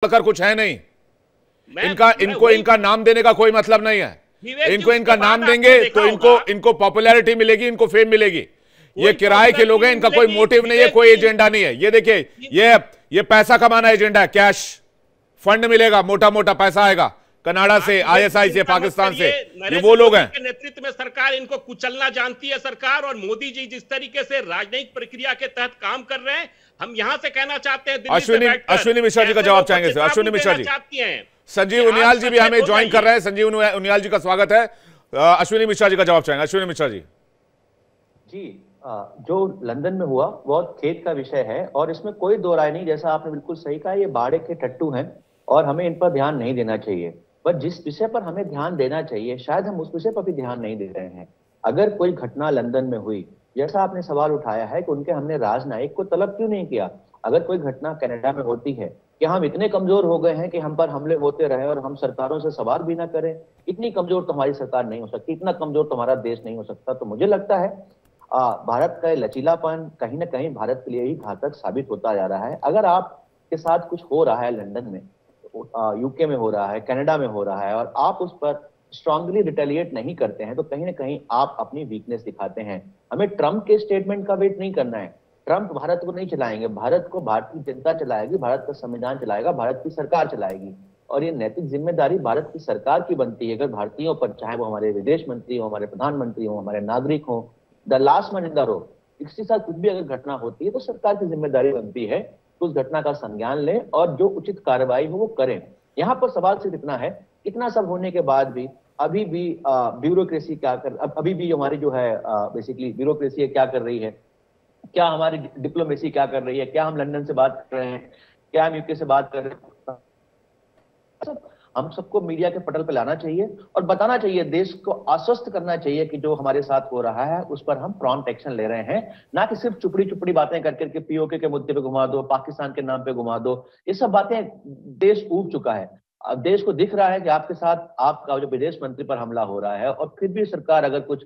कर कुछ है नहीं। इनका इनका नाम देने का कोई मतलब नहीं है। इनका नाम देंगे तो इनको पॉपुलैरिटी मिलेगी, इनको फेम मिलेगी। ये किराए के लोग हैं, इनका कोई मोटिव नहीं है, कोई एजेंडा नहीं है। ये देखिए, ये पैसा कमाना एजेंडा है, कैश फंड मिलेगा, मोटा मोटा पैसा आएगा कनाडा से, आईएसआई से, पाकिस्तान से। ये वो लोग हैं। नेतृत्व में सरकार इनको कुचलना जानती है सरकार, और मोदी जी जिस तरीके से राजनयिक प्रक्रिया के तहत काम कर रहे हैं, हम यहां से कहना चाहते हैं। अश्विनी मिश्रा जी का जवाब चाहेंगे सर। अश्विनी मिश्रा जी चाहती हैं। संजीव उनियाल जी भी हमें ज्वाइन कर रहे हैं। संजीव उनियाल जी का स्वागत है। अश्विनी मिश्रा जी का जवाब चाहेंगे। अश्विनी मिश्रा जी जो लंदन में हुआ बहुत खेद का विषय है, और इसमें कोई दो राय नहीं। जैसा आपने बिल्कुल सही कहा, ये बाड़े के टट्टू हैं और हमें इन पर ध्यान नहीं देना चाहिए। पर जिस विषय पर हमें ध्यान देना चाहिए, शायद हम उस विषय पर भी ध्यान नहीं दे रहे हैं। अगर कोई घटना लंदन में हुई, जैसा आपने सवाल उठाया है कि उनके हमने राजनयिक को तलब क्यों नहीं किया। अगर कोई घटना कनाडा में होती है कि हम इतने कमजोर हो गए हैं कि हम पर हमले होते रहे और हम सरकारों से सवाल भी ना करें, इतनी कमजोर तो हमारी सरकार नहीं हो सकती, इतना कमजोर तो हमारा देश नहीं हो सकता। तो मुझे लगता है भारत का लचीलापन कहीं ना कहीं भारत के लिए ही घातक साबित होता जा रहा है। अगर आपके साथ कुछ हो रहा है लंदन में, यूके में हो रहा है, कनाडा में हो रहा है, और आप उस पर स्ट्रांगली रिटेलिएट नहीं करते हैं, तो कहीं ना कहीं आप अपनी वीकनेस दिखाते हैं। हमें ट्रंप के स्टेटमेंट का वेट नहीं करना है। ट्रंप भारत को नहीं चलाएंगे, भारत को भारतीय जनता चलाएगी, भारत का संविधान चलाएगा, भारत की सरकार चलाएगी। और ये नैतिक जिम्मेदारी भारत की सरकार की बनती है। अगर भारतीयों पर, चाहे वो हमारे विदेश मंत्री हो, हमारे प्रधानमंत्री हो, हमारे नागरिक हो, the last man in the road, किसी साथ कुछ भी अगर घटना होती है तो सरकार की जिम्मेदारी बनती है तो उस घटना का संज्ञान लें और जो उचित कार्रवाई हो वो करें। यहाँ पर सवाल सिर्फ इतना है, इतना सब होने के बाद भी अभी भी ब्यूरोक्रेसी क्या कर, अभी भी हमारी जो है बेसिकली ब्यूरोक्रेसी क्या कर रही है, क्या हमारी डिप्लोमेसी क्या कर रही है, क्या हम लंदन से बात कर रहे हैं, क्या हम यूके से बात कर रहे हैं। हम सबको मीडिया के पटल पर लाना चाहिए और बताना चाहिए, देश को आश्वस्त करना चाहिए कि जो हमारे साथ हो रहा है उस पर हम प्रॉम्प्ट एक्शन ले रहे हैं, ना कि सिर्फ चुपड़ी चुपड़ी बातें करके पीओके के मुद्दे पे घुमा दो, पाकिस्तान के नाम पे घुमा दो। ये सब बातें देश ऊब चुका है। अब देश को दिख रहा है कि आपके साथ आपका जो विदेश मंत्री पर हमला हो रहा है और फिर भी सरकार अगर कुछ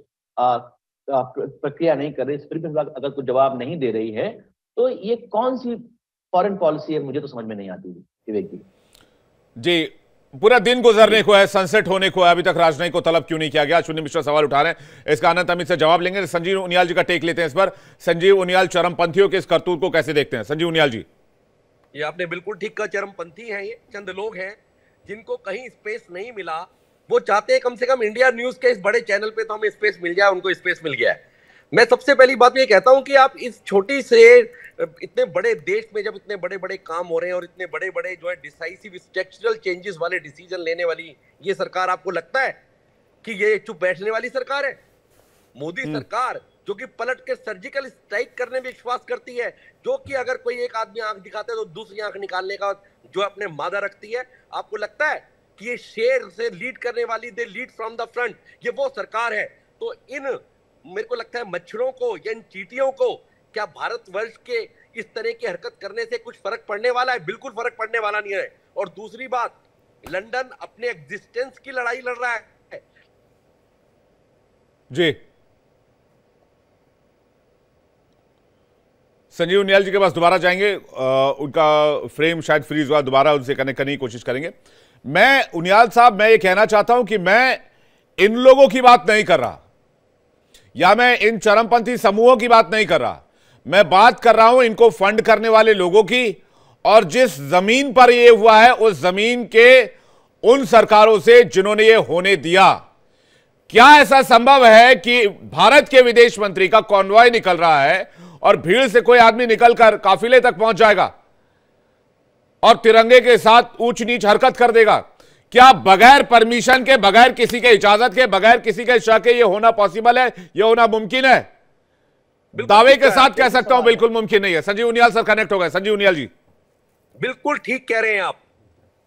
प्रक्रिया नहीं कर रही, फिर भी अगर कुछ जवाब नहीं दे रही है, तो ये कौन सी फॉरेन पॉलिसी है, मुझे तो समझ में नहीं आती विवेक जी। पूरा दिन गुजरने को है, सनसेट होने को है, अभी तक राजनयिक को तलब क्यों नहीं किया गया। अश्विनी मिश्रा सवाल उठा रहे हैं, इसका अनंत अमित से जवाब लेंगे। संजीव उनियाल जी का टेक लेते हैं इस पर। संजीव उनियाल चरमपंथियों के इस करतूत को कैसे देखते हैं? संजीव उनियाल जी। ये आपने बिल्कुल ठीक कहा, चरमपंथी हैं ये। चंद लोग हैं जिनको कहीं स्पेस नहीं मिला, वो चाहते हैं कम से कम इंडिया न्यूज के इस बड़े चैनल पे तो हमें स्पेस मिल जाए, उनको स्पेस मिल गया है। मैं सबसे पहली बात ये कहता हूं कि आप इस छोटी से इतने बड़े देश में जब इतने बड़े बड़े काम हो रहे हैं और इतने बड़े बड़े जो है डिसाइसिव स्ट्रक्चरल चेंजेस वाले डिसीजन लेने वाली ये सरकार, आपको लगता है कि ये चुप बैठने वाली सरकार है? मोदी सरकार जो कि पलट के सर्जिकल स्ट्राइक करने में विश्वास करती है, जो कि अगर कोई एक आदमी आंख दिखाता है तो दूसरी आंख निकालने का जो अपने मादा रखती है, आपको लगता है कि ये शेर से लीड करने वाली, they lead from the front, ये वो सरकार है? तो इन मेरे को लगता है मच्छरों को या इन चींटियों को क्या भारतवर्ष के इस तरह की हरकत करने से कुछ फर्क पड़ने वाला है? बिल्कुल फर्क पड़ने वाला नहीं है। और दूसरी बात, लंदन अपने एग्जिस्टेंस की लड़ाई लड़ रहा है जी। संजीव उनियाल जी के पास दोबारा जाएंगे, उनका फ्रेम शायद फ्रीज हुआ, दोबारा उनसे कनेक्ट करने की कोशिश करेंगे। मैं उनियाल साहब, मैं ये कहना चाहता हूं कि मैं इन लोगों की बात नहीं कर रहा, या मैं इन चरमपंथी समूहों की बात नहीं कर रहा। मैं बात कर रहा हूं इनको फंड करने वाले लोगों की, और जिस जमीन पर यह हुआ है उस जमीन के उन सरकारों से जिन्होंने ये होने दिया। क्या ऐसा संभव है कि भारत के विदेश मंत्री का कॉन्वॉय निकल रहा है और भीड़ से कोई आदमी निकलकर काफिले तक पहुंच जाएगा और तिरंगे के साथ ऊंच नीच हरकत कर देगा? क्या बगैर परमिशन के, बगैर किसी के इजाजत के, बगैर किसी के शक के ये होना पॉसिबल है? ये होना मुमकिन है? दावे के साथ कह सकता हूं बिल्कुल मुमकिन नहीं है। संजीव उनियाल सर कनेक्ट हो गए। संजीव उनियाल जी, बिल्कुल ठीक कह रहे हैं आप,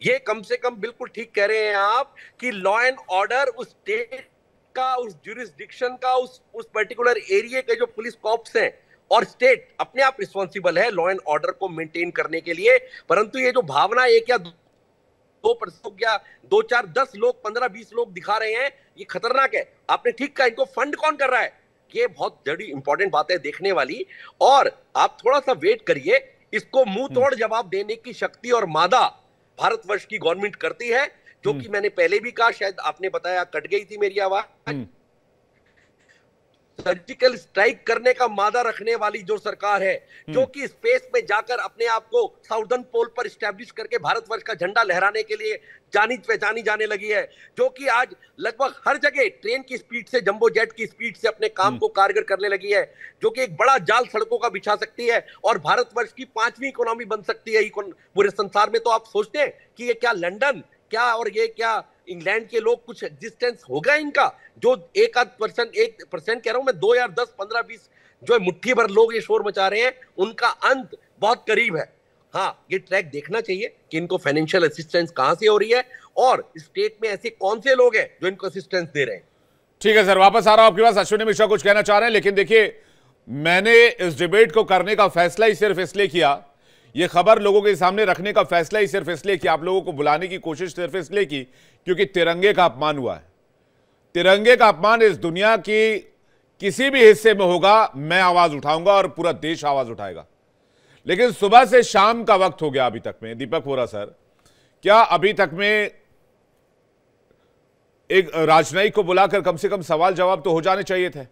ये कम से कम बिल्कुल ठीक कह रहे हैं आप कि लॉ एंड ऑर्डर उस स्टेट का, उस ज्यूरिसडिक्शन का, उस पर्टिकुलर एरिया के जो पुलिस कॉप्स हैं, और स्टेट अपने आप रिस्पॉन्सिबल है लॉ एंड ऑर्डर को मेंटेन करने के लिए। परंतु ये जो भावना एक या 2% या 2, 4, 10 लोग, 15, 20 लोग दिखा रहे हैं, ये खतरनाक है। आपने ठीक कहा, इनको फंड कौन कर रहा है, ये बहुत बड़ी इंपॉर्टेंट बात है देखने वाली। और आप थोड़ा सा वेट करिए, इसको मुंह तोड़ जवाब देने की शक्ति और मादा भारतवर्ष की गवर्नमेंट करती है, जो कि मैंने पहले भी कहा, शायद आपने बताया, कट गई थी मेरी आवाज। सर्जिकल स्ट्राइक करने का मादा रखने वाली जो सरकार है, जो कि स्पेस में जाकर अपने आप को साउदर्न पोल पर स्टैब्लिश करके भारतवर्ष का झंडा लहराने के लिए जानी पहचानी जाने लगी है, जो कि आज लगभग हर जगह ट्रेन की स्पीड से, जंबो जेट की स्पीड से अपने काम को कारगर करने लगी है, जो कि एक बड़ा जाल सड़कों का बिछा सकती है और भारतवर्ष की 5वीं इकोनॉमी बन सकती है पूरे संसार में। तो आप सोचते हैं कि ये क्या लंदन, क्या और ये क्या इंग्लैंड के लोग कुछ एग्जिस्टेंस होगा इनका, जो 1% कह रहा हूं मैं, 2 या 10, 15, 20 जो मुट्ठी भर लोग ये शोर मचा रहे हैं, उनका अंत बहुत करीब है। हाँ, ये ट्रैक देखना चाहिए कि इनको फाइनेंशियल असिस्टेंस कहां से हो रही है और स्टेट में ऐसे कौन से लोग हैं जो इनको असिस्टेंस दे रहे हैं। ठीक है सर, वापस आ रहा हूं आपके पास। अश्विनी मिश्रा कुछ कहना चाह रहे हैं, लेकिन देखिए, मैंने इस डिबेट को करने का फैसला ही सिर्फ इसलिए किया, ये खबर लोगों के सामने रखने का फैसला ही सिर्फ इसलिए कि आप लोगों को बुलाने की कोशिश सिर्फ इसलिए की क्योंकि तिरंगे का अपमान हुआ है। तिरंगे का अपमान इस दुनिया की किसी भी हिस्से में होगा, मैं आवाज उठाऊंगा और पूरा देश आवाज उठाएगा। लेकिन सुबह से शाम का वक्त हो गया अभी तक में, दीपक वोरा सर, क्या अभी तक में एक राजनयिक को बुलाकर कम से कम सवाल जवाब तो हो जाने चाहिए थे?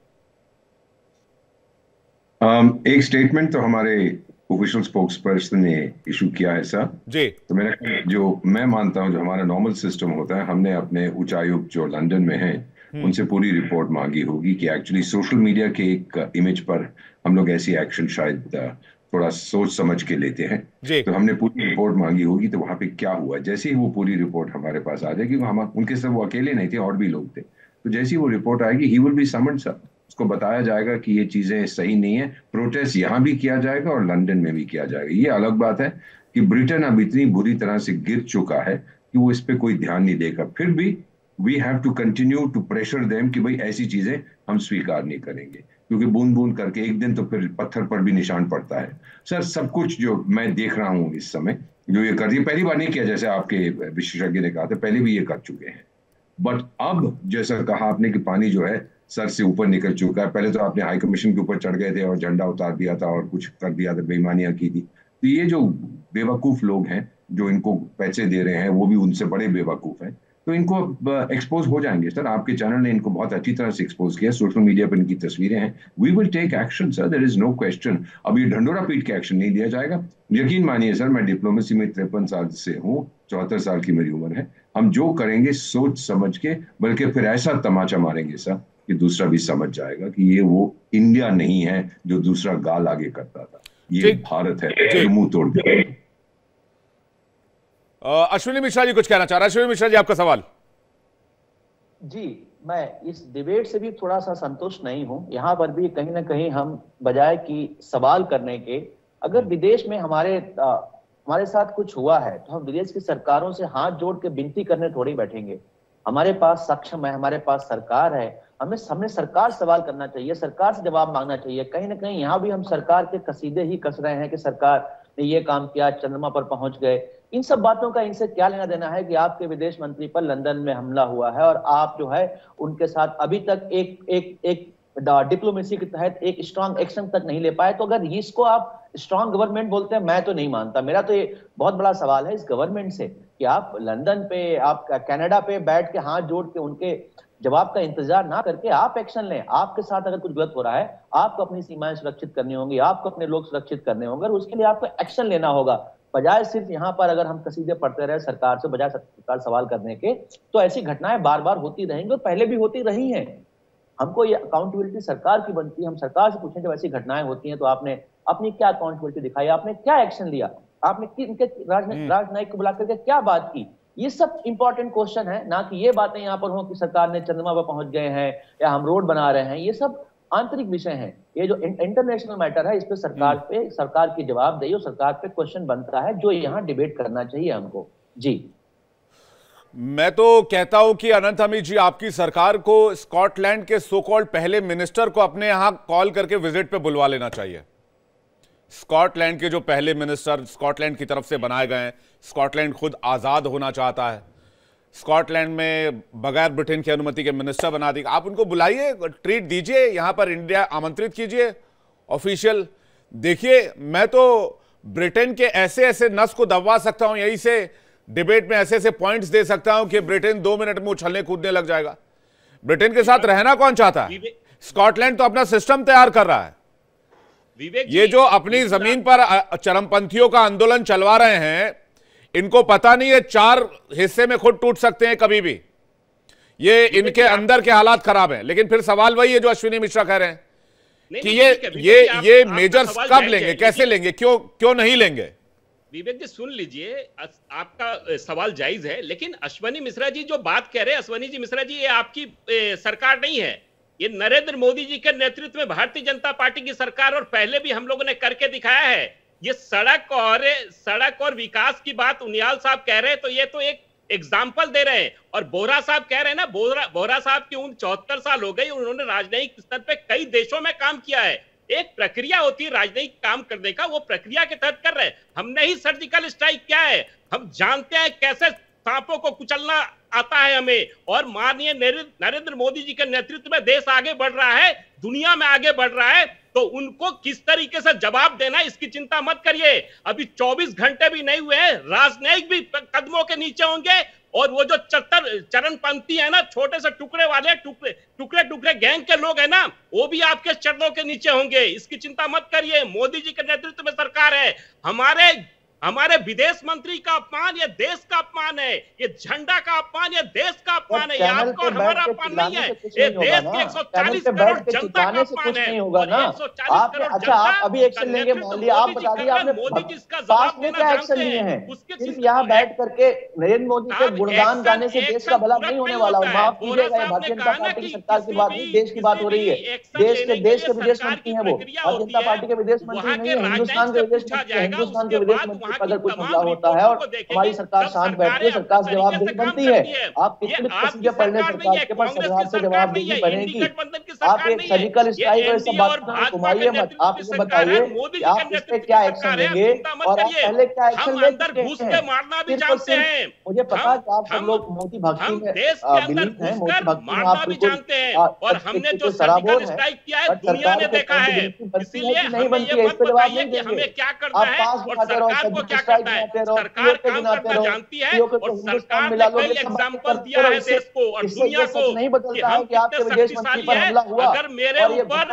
एक स्टेटमेंट तो हमारे ऑफिशियल स्पोक्सपर्सन ने इशू किया है सर जी। तो मेरा जो मैं मानता हूं, जो हमारा नॉर्मल सिस्टम होता है, हमने अपने उच्चायुक्त जो लंदन में हैं उनसे पूरी रिपोर्ट मांगी होगी कि एक्चुअली सोशल मीडिया के एक इमेज पर हम लोग ऐसी एक्शन शायद थोड़ा सोच समझ के लेते हैं। तो हमने पूरी रिपोर्ट मांगी होगी, तो वहां पे क्या हुआ, जैसे ही वो पूरी रिपोर्ट हमारे पास आ जाएगी, हम उनके सब वो अकेले नहीं थे, और भी लोग थे, तो जैसे ही वो रिपोर्ट आएगी, he will be summoned sir, उसको बताया जाएगा कि ये चीजें सही नहीं है। प्रोटेस्ट यहां भी किया जाएगा और लंदन में भी किया जाएगा। ये अलग बात है कि ब्रिटेन अब इतनी बुरी तरह से गिर चुका है कि वो इस पे कोई ध्यान नहीं देगा। फिर भी we have to continue to pressure them कि भाई ऐसी चीजें हम स्वीकार नहीं करेंगे, क्योंकि बूंद बूंद करके एक दिन तो फिर पत्थर पर भी निशान पड़ता है। सर, सब कुछ जो मैं देख रहा हूं इस समय, जो ये कर रही है, पहली बार नहीं किया, जैसे आपके विशेषज्ञ ने कहा था, पहले भी ये कर चुके हैं। बट अब जैसा कहा आपने कि पानी जो है सर से ऊपर निकल चुका है। पहले तो आपने हाई कमीशन के ऊपर चढ़ गए थे और झंडा उतार दिया था और कुछ कर दिया था, बेईमानियां की थी। तो ये जो बेवकूफ लोग हैं जो इनको पैसे दे रहे हैं, वो भी उनसे बड़े बेवकूफ हैं, तो इनको एक्सपोज हो जाएंगे। सर, आपके चैनल ने इनको बहुत अच्छी तरह से एक्सपोज किया, सोशल मीडिया पर इनकी तस्वीरें हैं। We will take action sir, there is no question. अब ये ढंडोरा पीट के एक्शन नहीं दिया जाएगा। यकीन मानिए सर, मैं डिप्लोमेसी में 53 साल से हूँ, 74 साल की मेरी उम्र है। हम जो करेंगे सोच समझ के, बल्कि फिर ऐसा तमाचा मारेंगे सर कि दूसरा भी समझ जाएगा कि ये वो इंडिया नहीं है जो दूसरा गाल आगे करता था, ये भारत है, मुंह तोड़ दिया। अश्विनी मिश्रा जी कुछ कहना चाह रहे हैं। अश्विनी मिश्रा जी, आपका सवाल। जी, मैं इस डिबेट से भी थोड़ा सा संतुष्ट नहीं हूं। यहाँ पर भी कहीं ना कहीं हम बजाय कि सवाल करने के, अगर विदेश में हमारे साथ कुछ हुआ है तो हम विदेश की सरकारों से हाथ जोड़ के विनती करने थोड़ी बैठेंगे। हमारे पास सक्षम है, हमारे पास सरकार है, हमें सरकार सवाल करना चाहिए, सरकार से जवाब मांगना चाहिए। कहीं ना कहीं यहाँ भी हम सरकार के कसीदे ही कस रहे हैं कि सरकार ने ये काम किया, चंद्रमा पर पहुंच गए। इन सब बातों का इनसे क्या लेना देना है कि आपके विदेश मंत्री पर लंदन में हमला हुआ है और आप जो है उनके साथ अभी तक एक डिप्लोमेसी के तहत एक स्ट्रांग एक्शन तक नहीं ले पाए। तो अगर इसको आप स्ट्रांग गवर्नमेंट बोलते हैं, मैं तो नहीं मानता। मेरा तो ये बहुत बड़ा सवाल है इस गवर्नमेंट से कि आप लंदन पे, आप कनाडा पे बैठ के हाथ जोड़ के उनके जवाब का इंतजार ना करके आप एक्शन लें। आपके साथ अगर कुछ गलत हो रहा है, आपको अपनी सीमाएं सुरक्षित करनी होंगी, आपको अपने लोग सुरक्षित करने होंगे, और उसके लिए आपको एक्शन लेना होगा। बजाय सिर्फ यहाँ पर अगर हम कसीदे पढ़ते रहे सरकार से, बजाय सरकार सवाल करने के, तो ऐसी घटनाएं बार बार होती रहेंगी और पहले भी होती रही हैं। हमको ये अकाउंटेबिलिटी सरकार की बनती है। हम सरकार से पूछें, जब ऐसी घटनाएं होती हैं तो आपने अपनी क्या अकाउंटेबिलिटी दिखाई, आपने क्या एक्शन लिया, आपने किनके राजनयिक को बुला करके क्या बात की। ये सब इंपॉर्टेंट क्वेश्चन है, ना कि ये बातें यहाँ पर हो कि सरकार ने चंद्रमा पर पहुंच गए हैं या हम रोड बना रहे हैं। ये सब आंतरिक विषय हैं। ये जो इंटरनेशनल मैटर है, इस पे सरकार की जवाबदेही और सरकार पे क्वेश्चन बनता है, जो यहाँ डिबेट करना चाहिए हमको। जी, मैं तो कहता हूं कि अनंत हमीद जी, आपकी सरकार को स्कॉटलैंड के सो कॉल्ड पहले मिनिस्टर को अपने यहां कॉल करके विजिट पे बुलवा लेना चाहिए। स्कॉटलैंड के जो पहले मिनिस्टर स्कॉटलैंड की तरफ से बनाए गए हैं, स्कॉटलैंड खुद आजाद होना चाहता है, स्कॉटलैंड में बगैर ब्रिटेन की अनुमति के मिनिस्टर बना दी। आप उनको बुलाइए, ट्रीट दीजिए, यहां पर इंडिया आमंत्रित कीजिए ऑफिशियल। देखिए, मैं तो ब्रिटेन के ऐसे ऐसे नस को दबवा सकता हूं यहीं से डिबेट में ऐसे ऐसे पॉइंट्स दे सकता हूं कि ब्रिटेन 2 मिनट में उछलने कूदने लग जाएगा। ब्रिटेन के साथ रहना कौन चाहता है? स्कॉटलैंड तो अपना सिस्टम तैयार कर रहा है। ये जो अपनी जमीन पर चरमपंथियों का आंदोलन चलवा रहे हैं, इनको पता नहीं है 4 हिस्से में खुद टूट सकते हैं कभी भी। ये इनके अंदर के हालात खराब हैं। लेकिन फिर सवाल वही है जो अश्विनी मिश्रा कह रहे हैं कि ये मेजर्स कब लेंगे, कैसे लेंगे, क्यों नहीं लेंगे? विवेक जी सुन लीजिए, आपका सवाल जायज है, लेकिन अश्विनी मिश्रा जी जो बात कह रहे हैं, अश्विनी जी मिश्रा जी, ये आपकी सरकार नहीं है, ये नरेंद्र मोदी जी के नेतृत्व में भारतीय जनता पार्टी की सरकार, और पहले भी हम लोगों ने करके दिखाया है। ये सड़क और विकास की बात उनियाल साहब कह रहे हैं, तो ये तो एक एग्जाम्पल दे रहे हैं। और बोहरा साहब कह रहे हैं ना, बोहरा साहब की उम्र 74 साल हो गई, उन्होंने राजनयिक स्तर पे कई देशों में काम किया है। एक प्रक्रिया होती है राजनयिक काम करने का, वो प्रक्रिया के तहत कर रहे हैं। हमने ही सर्जिकल स्ट्राइक क्या है, हम जानते हैं कैसे सांपों को कुचलना आता है हमें। और माननीय नरेंद्र मोदी जी के नेतृत्व में देश आगे बढ़ रहा है, दुनिया में आगे बढ़ रहा है, तो उनको किस तरीके से जवाब देना है इसकी चिंता मत करिए। अभी 24 घंटे भी नहीं हुए हैं, राजनयिक भी कदमों के नीचे होंगे, और वो जो चरणपंथी है ना, छोटे से टुकड़े वाले टुकड़े गैंग के लोग है ना, वो भी आपके चरणों के नीचे होंगे। इसकी चिंता मत करिए, मोदी जी के नेतृत्व में सरकार है। हमारे विदेश मंत्री का अपमान ये देश का अपमान है, ये झंडा का अपमान ये देश का अपमान है, ये आपका और हमारा अपमान नहीं है, ये देश के 140 करोड़ जनता का अपमान है। होगा ना आप, अच्छा आप अभी एक्शन लेंगे, मान लिया आप बता दिए आपने मोदी जी इसका पास जवाब में देना क्या एक्शन जानते लिए हैं, हैं? उसके सिर्फ यहाँ बैठ करके नरेंद्र मोदी के गुणगान गाने से देश का भला नहीं होने वाला। माफ कीजिएगा, भारतीय जनता पार्टी की सरकार की बात नहीं, देश की बात हो रही है। देश के विदेश मंत्री है वो, भारतीय जनता पार्टी के विदेश मंत्री नहीं है, हिंदुस्तान के विदेश मंत्री, हिंदुस्तान के विदेश मंत्री अगर कुछ मसला होता है और हमारी सरकार शांत बैठती है, सरकार जवाब देगी बनती है। आप कितनी तस्वीरें पढ़ लें, सरकार के पास सरकार से जवाबदेही बनेगी। आप एक सर्जिकल स्ट्राइक और सब बात घुमाइए मत। आप ये बताइए कि आप इस पे क्या एक्शन लेंगे और आप पहले क्या एक्शन ले चुके हैं? मुझे पता है कि आप सब लोग मोदी भक्ति में बिलीव हैं, मोदी भक्ति में आप बिल्कुल और हमने जो सर्जिकल स्ट्राइक किया है दुनिया ने देखा है, इसलिए नहीं बनती है, इस पे जवाब नहीं देंगे। हमें क्या करना है और सरकार को क्या करना है। सरकार काम करना जानती है और सरकार ने कई एग्जांपल दिया है देश को और दुनिया को नहीं बदलता है कि आपके विदेश मंत्री पर हमला हुआ। अगर मेरे ऊपर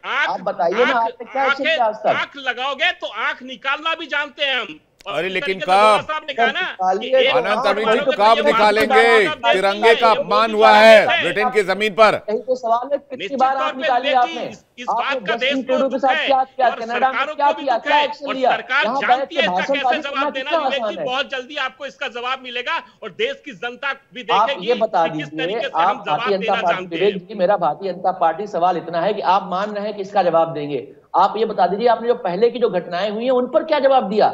आप बताइए ना, आपने क्या एक्शन किया आज तक? आंख लगाओगे तो आंख निकालना भी जानते हैं हम। अरे लेकिन कब अनंत, अभी तो कब निकालेंगे? तिरंगे का अपमान हुआ है ब्रिटेन की जमीन पर। यही तो सवाल है, कितनी बार आप निकालिए आपने? इस बात का देश को के साथ क्या किया, कनाडा में क्या किया, क्या एक्शन लिया? सरकार जानती है इसका कैसे जवाब देना, लेकिन बहुत जल्दी आपको इसका जवाब मिलेगा और देश की जनता भी देखेगी। ये बता दीजिए, आप भारतीय जनता पार्टी, विवेक जी मेरा भारतीय जनता पार्टी सवाल इतना है कि आप मान रहे हैं कि इसका जवाब देंगे। आप ये बता दीजिए, आपने जो पहले की जो घटनाएं हुई हैं उन पर क्या जवाब दिया?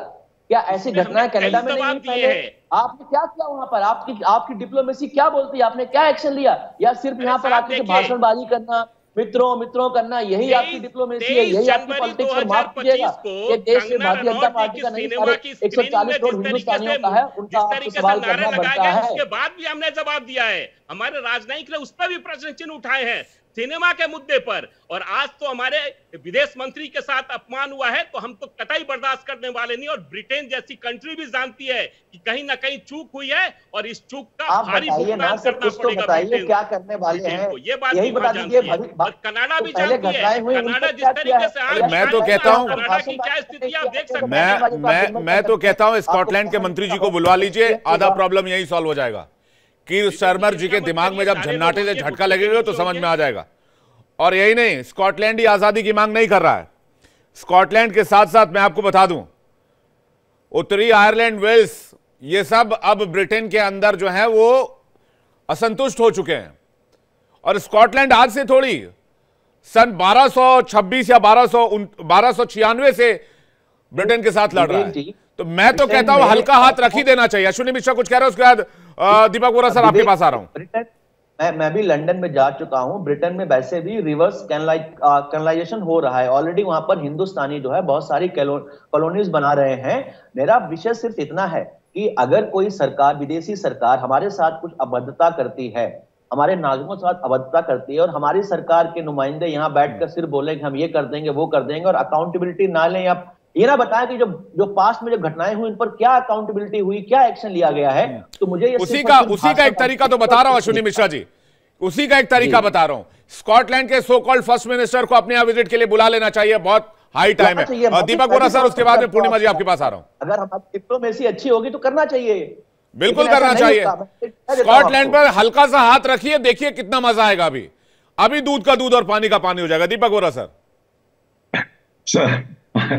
क्या ऐसी घटनाएं कनाडा में नहीं हुई पहले? आपने क्या किया वहां पर? आपकी डिप्लोमेसी क्या बोलती है? आपने क्या एक्शन लिया? या सिर्फ यहाँ पर आके भाषणबाजी करना, मित्रों करना, यही आपकी डिप्लोमेसी है, यही आपकी पॉलिटिक्स है? माफ कीजिएगा, ये देश से भारतीय जनता पार्टी का नहीं, सारे 140 करोड़ हिंदुस्तानियों का है, उनका आपको सवाल करना बनता है। उसके बाद भी हमने जवाब दिया है, हमारे राजनयिक ने उस पर भी प्रश्न चिन्ह उठाए हैं सिनेमा के मुद्दे पर। और आज तो हमारे विदेश मंत्री के साथ अपमान हुआ है, तो हम तो कतई बर्दाश्त करने वाले नहीं। और ब्रिटेन जैसी कंट्री भी जानती है कि कहीं ना कहीं चूक हुई है और इस चूक का भारी भुगतान करना पड़ेगा। बताइए क्या करने वाले हैं, ये बात यही बता दीजिए। कनाडा भी जानती है, कनाडा जिस तरीके से आज मैं तो कहता हूं, कनाडा की क्या स्थिति आप देख सकते हैं। मैं तो कहता हूं स्कॉटलैंड के मंत्री जी को बुलवा लीजिए, आधा प्रॉब्लम यही सॉल्व हो जाएगा। कीर स्टारमर जी के दिमाग में जब झन्नाटे से झटका लगेगा तो समझ में आ जाएगा। और यही नहीं, स्कॉटलैंड ही आजादी की मांग नहीं कर रहा है। स्कॉटलैंड के साथ साथ मैं आपको बता दूं, उत्तरी आयरलैंड, वेल्स, ये सब अब ब्रिटेन के अंदर जो है वो असंतुष्ट हो चुके हैं। और स्कॉटलैंड आज से थोड़ी, सन 1226 या 1296 से ब्रिटेन के साथ लड़ रहा है। तो मैं तो कहता हूं हल्का हाथ रख ही देना चाहिए। अश्विनी मिश्रा कुछ कह रहे हैं, उसके बाद दीपक बोरा सर आपके पास आ रहा हूं। मैं भी लंदन में जा चुका हूं। ब्रिटेन में वैसे भी रिवर्स कैनलाइजेशन हो रहा है ऑलरेडी। वहां पर हिंदुस्तानी जो है बहुत सारी कॉलोनीज बना रहे हैं। मेरा विषय सिर्फ इतना है कि अगर कोई सरकार, विदेशी सरकार हमारे साथ कुछ अभद्रता करती है, हमारे नागरिकों के साथ अभद्रता करती है और हमारी सरकार के नुमाइंदे यहाँ बैठकर सिर्फ बोले कि हम ये कर देंगे वो कर देंगे और अकाउंटेबिलिटी ना लें ये ना बताया कि जो जो पास्ट में जो घटनाएं हुई, इन पर क्या अकाउंटेबिलिटी हुई, क्या एक्शन लिया गया है। तो मुझे ये उसी का एक तरीका तो बता रहा हूं अश्विनी मिश्रा जी, उसी का एक तरीका बता रहा हूं। स्कॉटलैंड के सो कॉल्ड फर्स्ट मिनिस्टर को अपने यहां विजिट के लिए बुला लेना चाहिए, बहुत हाई टाइम है। दीपक बोरा सर, उसके बाद में पूर्णिमा जी आपके पास आ रहा हूं। अगर हमारी डिप्लोमेसी अच्छी होगी तो करना चाहिए, बिल्कुल करना चाहिए। स्कॉटलैंड पर हल्का सा हाथ रखिए, देखिए कितना मजा आएगा। अभी दूध का दूध और पानी का पानी हो जाएगा। दीपक बोरा सर। सर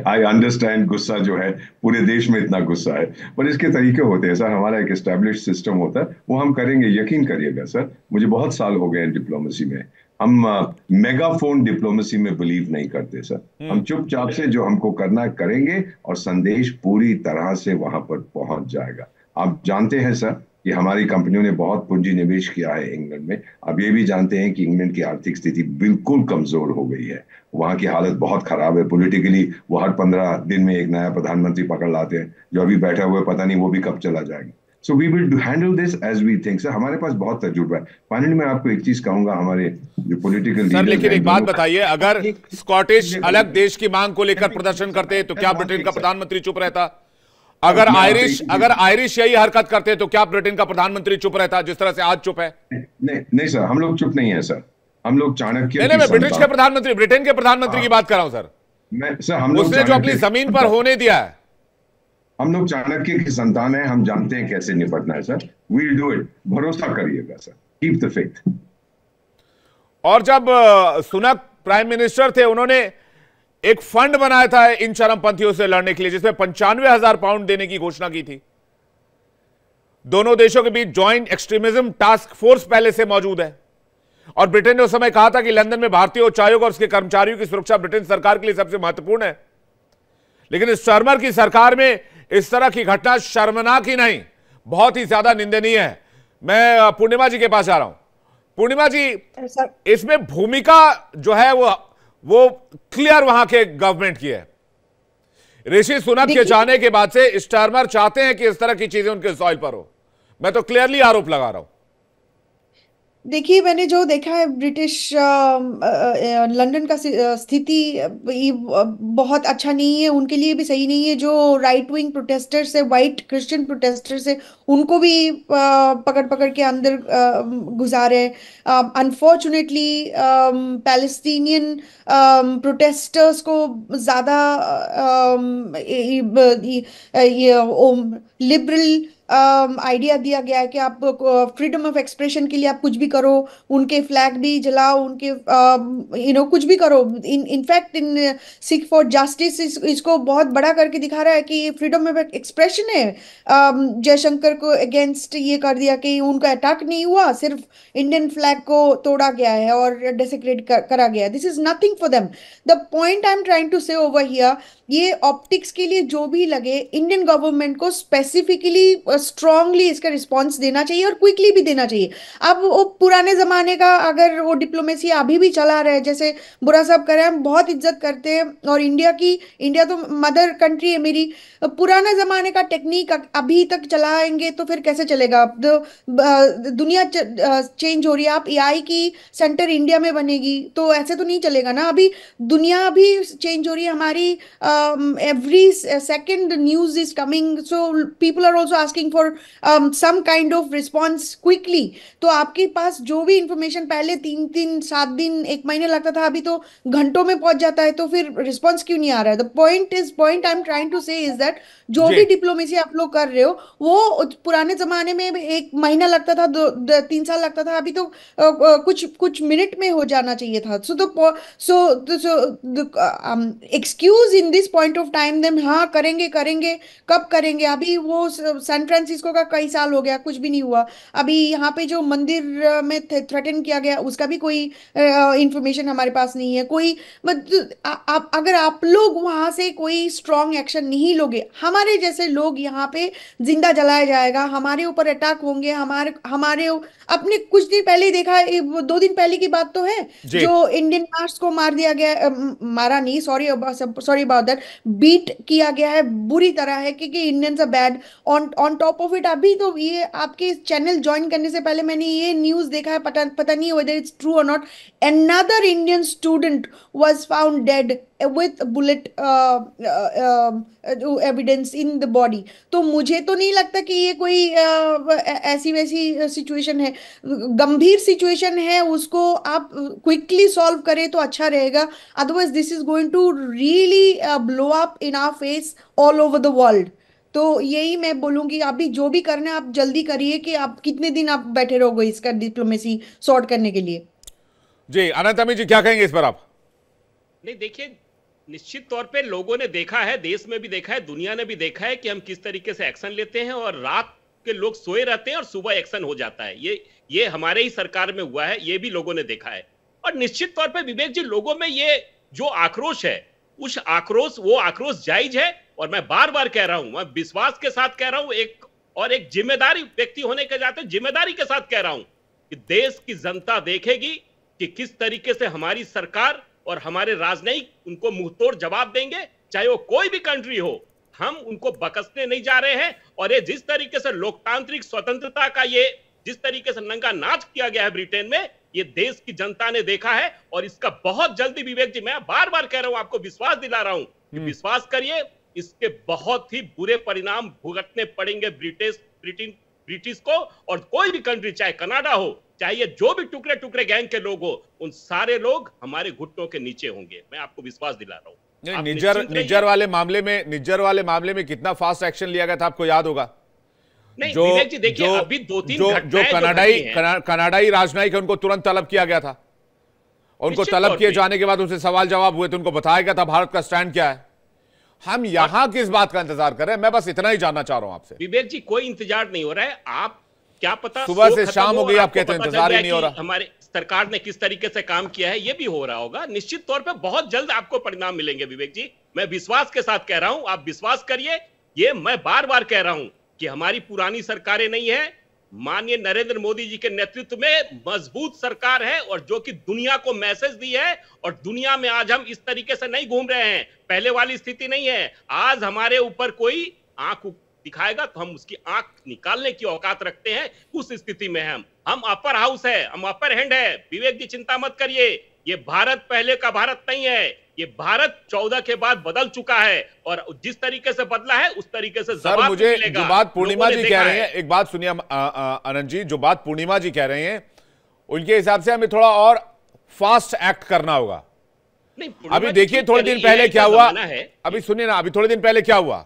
आई अंडरस्टैंड, गुस्सा जो है पूरे देश में इतना गुस्सा है, पर इसके तरीके होते हैं सर। हमारा एक एस्टेब्लिश सिस्टम होता है, वो हम करेंगे, यकीन करिएगा सर। मुझे बहुत साल हो गए डिप्लोमेसी में। हम मेगाफोन डिप्लोमेसी में बिलीव नहीं करते सर। हम चुपचाप से जो हमको करना है करेंगे और संदेश पूरी तरह से वहां पर पहुंच जाएगा। आप जानते हैं सर कि हमारी कंपनियों ने बहुत पूंजी निवेश किया है इंग्लैंड में। आप ये भी जानते हैं कि इंग्लैंड की आर्थिक स्थिति बिल्कुल कमजोर हो गई है, वहां की हालत बहुत खराब है। पॉलिटिकली वो हर 15 दिन में एक नया प्रधानमंत्री पकड़ लाते हैं, जो अभी बैठा हुआ है पता नहीं वो भी कब चला जाएगा। So we will handle this as we think sir. हमारे पास बहुत तजुर्बा है। फाइनली मैं आपको एक चीज कहूंगा, हमारे जो पॉलिटिकल सर, लेकिन एक बात बताइए, अगर स्कॉटिश अलग देश की मांग को लेकर प्रदर्शन करते तो क्या ब्रिटेन का प्रधानमंत्री चुप रहता? अगर आयरिश यही हरकत करते तो क्या ब्रिटेन का प्रधानमंत्री चुप रहता, जिस तरह से आज चुप है? नहीं सर, हम लोग चुप नहीं है सर। हम लोग चाणक्य नहीं, मैं ब्रिटेन के प्रधानमंत्री की बात कर रहा हूं सर। उसने जो अपनी जमीन पर होने दिया है। हम लोग चाणक्य की संतान है, हम जानते हैं कैसे निपटना है सर। वील डू इट, भरोसा करिएगा सर, कीप द फेथ। और जब सुनक प्राइम मिनिस्टर थे, उन्होंने एक फंड बनाया था इन चरमपंथियों से लड़ने के लिए, जिसमें 95,000 पाउंड देने की घोषणा की थी। दोनों देशों के बीच जॉइंट एक्सट्रीमिज्म टास्क फोर्स पहले से मौजूद है, और ब्रिटेन ने उस समय कहा था कि लंदन में भारतीय उच्चायोग और उसके कर्मचारियों की सुरक्षा ब्रिटेन सरकार के लिए सबसे महत्वपूर्ण है। लेकिन इस स्टार्मर की सरकार में इस तरह की घटना शर्मनाक ही नहीं, बहुत ही ज्यादा निंदनीय है। मैं पूर्णिमा जी के पास आ रहा हूं। पूर्णिमा जी, इसमें भूमिका जो है वो क्लियर वहां के गवर्नमेंट की है। ऋषि सुनक के जाने के बाद से स्टार्मर चाहते हैं कि इस तरह की चीजें उनके सॉइल पर हो। मैं तो क्लियरली आरोप लगा रहा हूं। देखिए, मैंने जो देखा है ब्रिटिश लंदन का स्थिति ये बहुत अच्छा नहीं है, उनके लिए भी सही नहीं है। जो राइट विंग प्रोटेस्टर्स है, वाइट क्रिश्चियन प्रोटेस्टर्स है, उनको भी पकड़ पकड़ के अंदर घुसा रहे हैं। अनफॉर्चुनेटली पैलेस्टीनियन प्रोटेस्टर्स को ज़्यादा लिबरल आइडिया दिया गया है कि आप फ्रीडम ऑफ एक्सप्रेशन के लिए आप कुछ भी करो, उनके फ्लैग भी जलाओ, उनके कुछ भी करो। In fact in Sikh for justice इसको बहुत बड़ा करके दिखा रहा है कि फ्रीडम ऑफ एक्सप्रेशन है। जयशंकर को अगेंस्ट ये कर दिया कि उनका अटैक नहीं हुआ, सिर्फ इंडियन फ्लैग को तोड़ा गया है और डेसिक्रेट करा गया है। This is nothing for them. The point I am trying to say over here, ये ऑप्टिक्स के लिए जो भी लगे, इंडियन गवर्नमेंट को स्पेसिफिकली स्ट्रांगली इसका रिस्पांस देना चाहिए और क्विकली भी देना चाहिए। अब वो पुराने जमाने का अगर वो डिप्लोमेसी अभी भी चला रहा है, जैसे बुरा साहब कर रहे हैं, हम बहुत इज्जत करते हैं और इंडिया तो मदर कंट्री है मेरी। पुराने जमाने का टेक्निक अभी तक चलाएंगे तो फिर कैसे चलेगा? दुनिया चेंज हो रही है। आप एआई की सेंटर इंडिया में बनेगी तो ऐसे तो नहीं चलेगा ना। अभी दुनिया भी चेंज हो रही है हमारी। every second news is coming, so people are also asking for some kind of response quickly. तो आपके पास जो भी इंफॉर्मेशन पहले 3 7 दिन 1 महीने लगता था, अभी तो घंटों में पहुंच जाता है, तो फिर रिस्पॉन्स क्यों नहीं आ रहा है? The point I am trying to say is that जो भी डिप्लोमेसी आप लोग कर रहे हो, वो पुराने जमाने में 1 महीना लगता था, 3 साल लगता था, अभी तो कुछ मिनट में हो जाना चाहिए था। Excuse in this point of time them, हाँ करेंगे कब करेंगे? अभी वो सैन फ्रांसिस्को का कई साल हो गया, कुछ भी नहीं हुआ। अभी यहाँ पे जो मंदिर में थ्रेटन किया गया, उसका भी कोई इंफॉर्मेशन हमारे पास नहीं है। कोई अगर आप लोग वहां से कोई स्ट्रॉन्ग एक्शन नहीं लोगे, हमारे जैसे लोग यहाँ पे जिंदा जलाया जाएगा, हमारे ऊपर अटैक होंगे। हमारे अपने कुछ दिन पहले देखा, 2 दिन पहले की बात तो है, जो इंडियन नर्स को मार दिया गया, मारा नहीं, सॉरी अबाउट दैट, पर बीट किया गया है बुरी तरह है, क्योंकि Indians are bad. On on top of it अभी तो ये आपके चैनल ज्वाइन करने से पहले मैंने ये न्यूज देखा है, पता नहीं वेदर इट्स ट्रू और not, another Indian student was found dead with bullet evidence in the body। तो मुझे तो नहीं लगता कि ये कोई ऐसी वैसी सिचुएशन है, गंभीर सिचुएशन है, उसको आप क्विकली सॉल्व करें तो अच्छा रहेगा। Otherwise this is going to really blow up in our face all over the world. तो यही मैं बोलूंगी, अभी जो भी करना है आप जल्दी करिए, कि आप कितने दिन आप बैठे रहोगे इसका डिप्लोमेसी सॉर्ट करने के लिए। जी अनंत अमी जी क्या कहेंगे इस पर आप? नहीं देखिए, निश्चित तौर पे लोगों ने देखा है, देश में भी देखा है, दुनिया ने भी देखा है कि हम किस तरीके से एक्शन लेते हैं, और रात के लोग सोए रहते हैं और सुबह एक्शन हो जाता है। ये हमारे ही सरकार में हुआ है, ये भी लोगों ने देखा है। और निश्चित तौर पे विवेक जी, लोगों में ये जो आक्रोश है, वो आक्रोश जायज है। और मैं बार बार कह रहा हूं, मैं विश्वास के साथ कह रहा हूं, एक जिम्मेदारी व्यक्ति होने के नाते जिम्मेदारी के साथ कह रहा हूं कि देश की जनता देखेगी कि किस तरीके से हमारी सरकार और हमारे राजनयिक उनको मुंहतोड़ जवाब देंगे, चाहे वो कोई भी कंट्री हो। हम उनको बकसने नहीं जा रहे हैं। और ये जिस तरीके से लोकतांत्रिक स्वतंत्रता का ये जिस तरीके से नंगा नाच किया गया है ब्रिटेन में, ये देश की जनता ने देखा है। और इसका बहुत जल्दी, विवेक जी मैं बार बार कह रहा हूं, आपको विश्वास दिला रहा हूं कि विश्वास करिए, इसके बहुत ही बुरे परिणाम भुगतने पड़ेंगे ब्रिटिश को। और कोई भी कंट्री, चाहे कनाडा हो, चाहे ये जो भी टुकड़े टुकड़े गैंग के लोग हो, उन सारे लोग हमारे घुटनों के नीचे होंगे। मैं आपको विश्वास दिला रहा हूं। निज्जर वाले मामले में कितना फास्ट एक्शन लिया गया था आपको याद होगा? नहीं विवेक जी, देखिए अभी 2-3 जो कनाडाई राजनयिक है उनको तुरंत तलब किया गया था। उनको तलब किए जाने के बाद उनसे सवाल जवाब हुए तो उनको बताया गया था भारत का स्टैंड क्या है। हम यहां किस बात का इंतजार कर रहे हैं? मैं बस इतना ही जानना चाह रहा हूं आपसे। विवेक जी, कोई इंतजार नहीं हो रहा है। आप क्या पता सुबह से शाम हो गई, आप कहते हैं इंतजार ही नहीं हो रहा। हमारे सरकार ने किस तरीके से काम किया है, ये भी हो रहा होगा। निश्चित तौर पे बहुत जल्द आपको परिणाम मिलेंगे विवेक जी, मैं विश्वास के साथ कह रहा हूं, आप विश्वास करिए। ये मैं बार बार कह रहा हूं कि हमारी पुरानी सरकारें नहीं है, माननीय नरेंद्र मोदी जी के नेतृत्व में मजबूत सरकार है, और जो कि दुनिया को मैसेज दी है। और दुनिया में आज हम इस तरीके से नहीं घूम रहे हैं, पहले वाली स्थिति नहीं है। आज हमारे ऊपर कोई आंख दिखाएगा तो हम उसकी आंख निकालने की औकात रखते हैं। उस स्थिति में हम अपर हाउस है, हम अपर हैंड है। विवेक जी चिंता मत करिए, ये भारत पहले का भारत नहीं है। ये भारत 14 के बाद बदल चुका है, और जिस तरीके से बदला है उस तरीके से सर मुझे जो बात पूर्णिमा जी कह रहे हैं, एक बात सुनिए अनंत जी, जो बात पूर्णिमा जी कह रहे हैं उनके हिसाब से हमें थोड़ा और फास्ट एक्ट करना होगा। अभी देखिए थोड़े दिन पहले क्या हुआ, अभी सुनिए ना, अभी थोड़े दिन पहले क्या हुआ,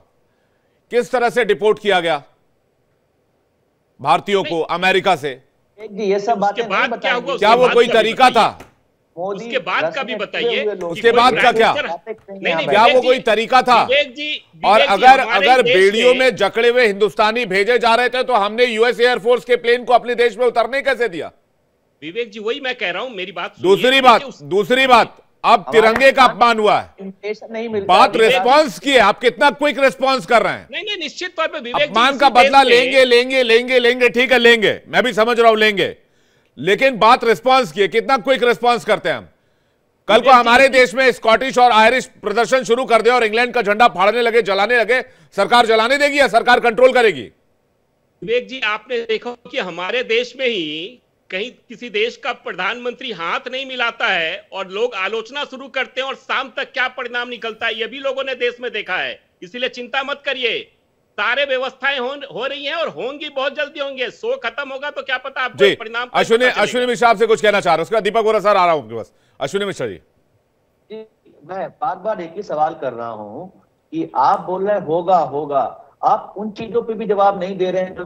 किस तरह से डिपोर्ट किया गया भारतीयों को अमेरिका से। ये सब बातें बाद क्या हुआ, क्या वो कोई तरीका था? उसके बाद का भी बताइए, उसके बाद का क्या, क्या वो कोई तरीका था? और अगर बेड़ियों में जकड़े हुए हिंदुस्तानी भेजे जा रहे थे तो हमने यूएस एयरफोर्स के प्लेन को अपने देश में उतरने कैसे दिया? विवेक जी वही मैं कह रहा हूं, मेरी बात दूसरी बात अब तिरंगे का अपमान हुआ है, बात रिस्पांस की है, आप कितना क्विक रिस्पांस कर रहे हैं? नहीं निश्चित तौर पे विवेक, अपमान का बदला लेंगे, ठीक है लेंगे, मैं भी समझ रहा हूं लेंगे, लेकिन बात रिस्पांस की है, कितना क्विक रिस्पांस करते हैं हम। कल को हमारे देश में स्कॉटिश और आयरिश प्रदर्शन शुरू कर दे और इंग्लैंड का झंडा फाड़ने लगे, जलाने लगे, सरकार जलाने देगी या सरकार कंट्रोल करेगी? विवेक जी आपने देखा कि हमारे देश में ही कहीं किसी देश का प्रधानमंत्री हाथ नहीं मिलाता है और लोग आलोचना शुरू करते हैं, और शाम तक क्या परिणाम निकलता है ये भी लोगों ने देश में देखा है। इसीलिए चिंता मत करिए, सारे व्यवस्थाएं हो रही हैं और होंगी, बहुत जल्दी होंगे। शो खत्म होगा तो क्या पता आपको परिणाम। अश्विनी मिश्रा आपसे कुछ कहना चाह रहे हैं, उसके बाद दीपक बोरा सर आ रहा हूं आपके पास। अश्विनी मिश्रा जी, मैं बार बार एक ही सवाल कर रहा हूं कि आप बोल रहे हैं होगा, आप उन चीजों पे भी जवाब नहीं दे रहे हैं जो